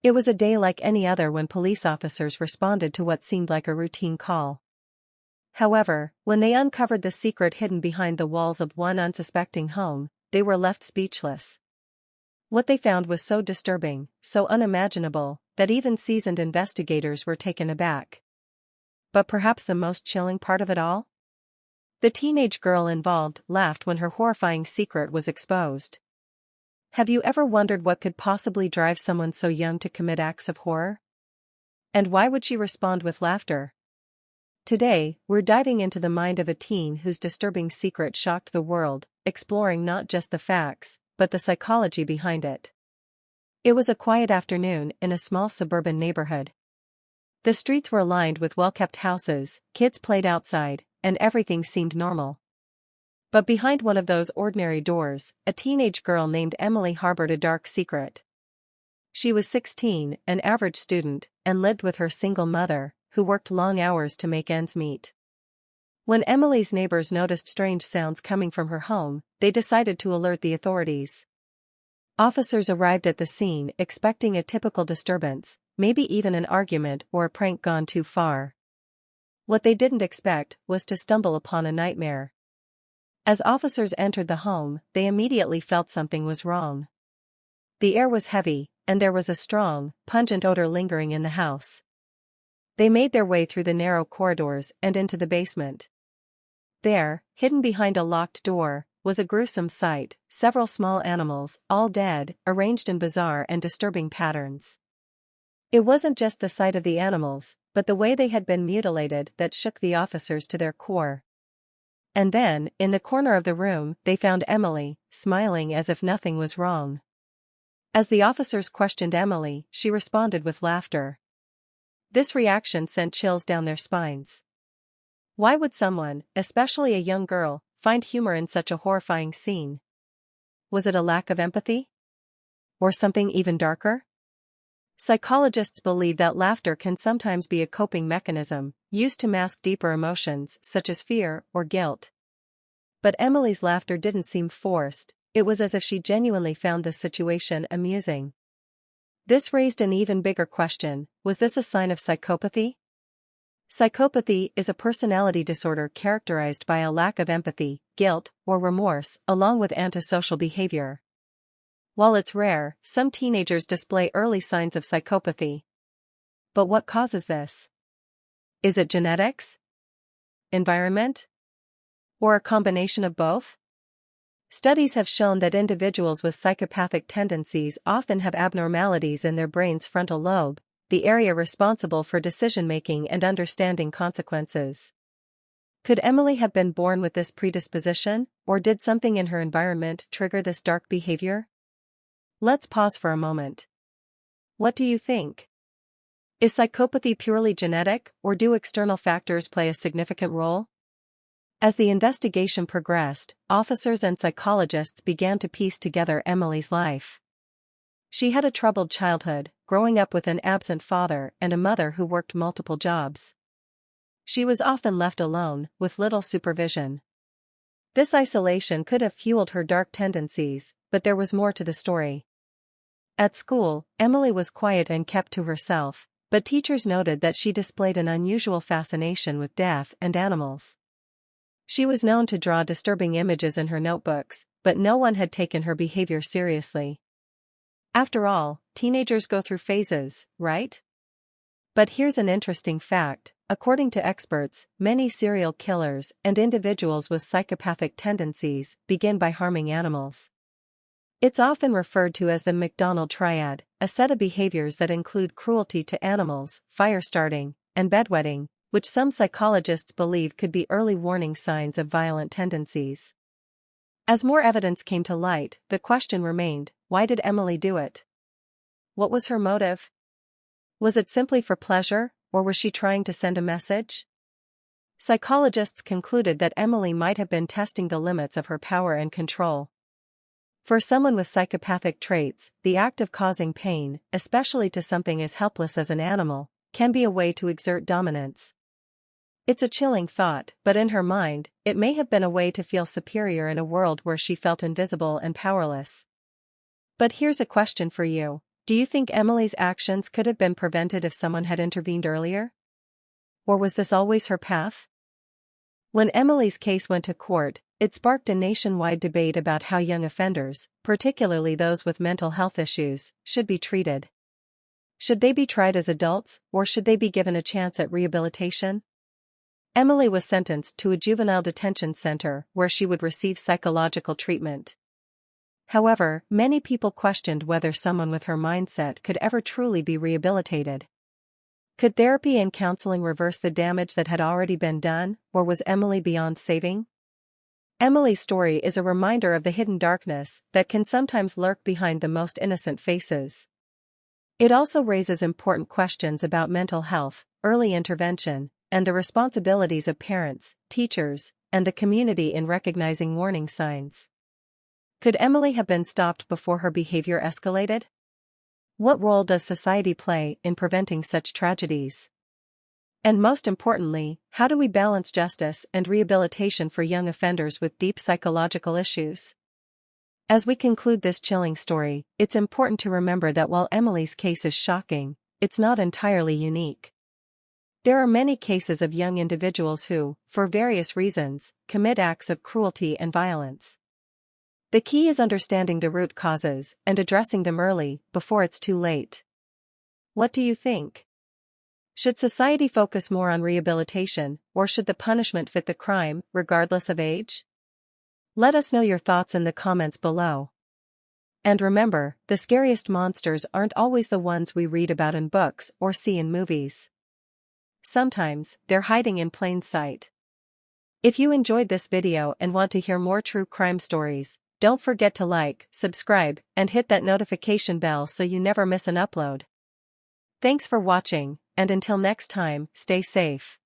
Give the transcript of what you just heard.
It was a day like any other when police officers responded to what seemed like a routine call. However, when they uncovered the secret hidden behind the walls of one unsuspecting home, they were left speechless. What they found was so disturbing, so unimaginable, that even seasoned investigators were taken aback. But perhaps the most chilling part of it all? The teenage girl involved laughed when her horrifying secret was exposed. Have you ever wondered what could possibly drive someone so young to commit acts of horror? And why would she respond with laughter? Today, we're diving into the mind of a teen whose disturbing secret shocked the world, exploring not just the facts, but the psychology behind it. It was a quiet afternoon in a small suburban neighborhood. The streets were lined with well-kept houses, kids played outside, and everything seemed normal. But behind one of those ordinary doors, a teenage girl named Emily harbored a dark secret. She was 16, an average student, and lived with her single mother, who worked long hours to make ends meet. When Emily's neighbors noticed strange sounds coming from her home, they decided to alert the authorities. Officers arrived at the scene expecting a typical disturbance, maybe even an argument or a prank gone too far. What they didn't expect was to stumble upon a nightmare. As officers entered the home, they immediately felt something was wrong. The air was heavy, and there was a strong, pungent odor lingering in the house. They made their way through the narrow corridors and into the basement. There, hidden behind a locked door, was a gruesome sight: several small animals, all dead, arranged in bizarre and disturbing patterns. It wasn't just the sight of the animals, but the way they had been mutilated that shook the officers to their core. And then, in the corner of the room, they found Emily, smiling as if nothing was wrong. As the officers questioned Emily, she responded with laughter. This reaction sent chills down their spines. Why would someone, especially a young girl, find humor in such a horrifying scene? Was it a lack of empathy? Or something even darker? Psychologists believe that laughter can sometimes be a coping mechanism, used to mask deeper emotions such as fear or guilt. But Emily's laughter didn't seem forced, it was as if she genuinely found the situation amusing. This raised an even bigger question: was this a sign of psychopathy? Psychopathy is a personality disorder characterized by a lack of empathy, guilt, or remorse, along with antisocial behavior. While it's rare, some teenagers display early signs of psychopathy. But what causes this? Is it genetics? Environment? Or a combination of both? Studies have shown that individuals with psychopathic tendencies often have abnormalities in their brain's frontal lobe, the area responsible for decision-making and understanding consequences. Could Emily have been born with this predisposition, or did something in her environment trigger this dark behavior? Let's pause for a moment. What do you think? Is psychopathy purely genetic, or do external factors play a significant role? As the investigation progressed, officers and psychologists began to piece together Emily's life. She had a troubled childhood, growing up with an absent father and a mother who worked multiple jobs. She was often left alone, with little supervision. This isolation could have fueled her dark tendencies, but there was more to the story. At school, Emily was quiet and kept to herself, but teachers noted that she displayed an unusual fascination with death and animals. She was known to draw disturbing images in her notebooks, but no one had taken her behavior seriously. After all, teenagers go through phases, right? But here's an interesting fact: according to experts, many serial killers and individuals with psychopathic tendencies begin by harming animals. It's often referred to as the McDonald triad, a set of behaviors that include cruelty to animals, fire starting, and bedwetting, which some psychologists believe could be early warning signs of violent tendencies. As more evidence came to light, the question remained: why did Emily do it? What was her motive? Was it simply for pleasure, or was she trying to send a message? Psychologists concluded that Emily might have been testing the limits of her power and control. For someone with psychopathic traits, the act of causing pain, especially to something as helpless as an animal, can be a way to exert dominance. It's a chilling thought, but in her mind, it may have been a way to feel superior in a world where she felt invisible and powerless. But here's a question for you: Do you think Emily's actions could have been prevented if someone had intervened earlier? Or was this always her path? When Emily's case went to court, it sparked a nationwide debate about how young offenders, particularly those with mental health issues, should be treated. Should they be tried as adults, or should they be given a chance at rehabilitation? Emily was sentenced to a juvenile detention center where she would receive psychological treatment. However, many people questioned whether someone with her mindset could ever truly be rehabilitated. Could therapy and counseling reverse the damage that had already been done, or was Emily beyond saving? Emily's story is a reminder of the hidden darkness that can sometimes lurk behind the most innocent faces. It also raises important questions about mental health, early intervention, and the responsibilities of parents, teachers, and the community in recognizing warning signs. Could Emily have been stopped before her behavior escalated? What role does society play in preventing such tragedies? And most importantly, how do we balance justice and rehabilitation for young offenders with deep psychological issues? As we conclude this chilling story, it's important to remember that while Emily's case is shocking, it's not entirely unique. There are many cases of young individuals who, for various reasons, commit acts of cruelty and violence. The key is understanding the root causes and addressing them early, before it's too late. What do you think? Should society focus more on rehabilitation, or should the punishment fit the crime, regardless of age? Let us know your thoughts in the comments below. And remember, the scariest monsters aren't always the ones we read about in books or see in movies. Sometimes, they're hiding in plain sight. If you enjoyed this video and want to hear more true crime stories, don't forget to like, subscribe, and hit that notification bell so you never miss an upload. Thanks for watching, and until next time, stay safe.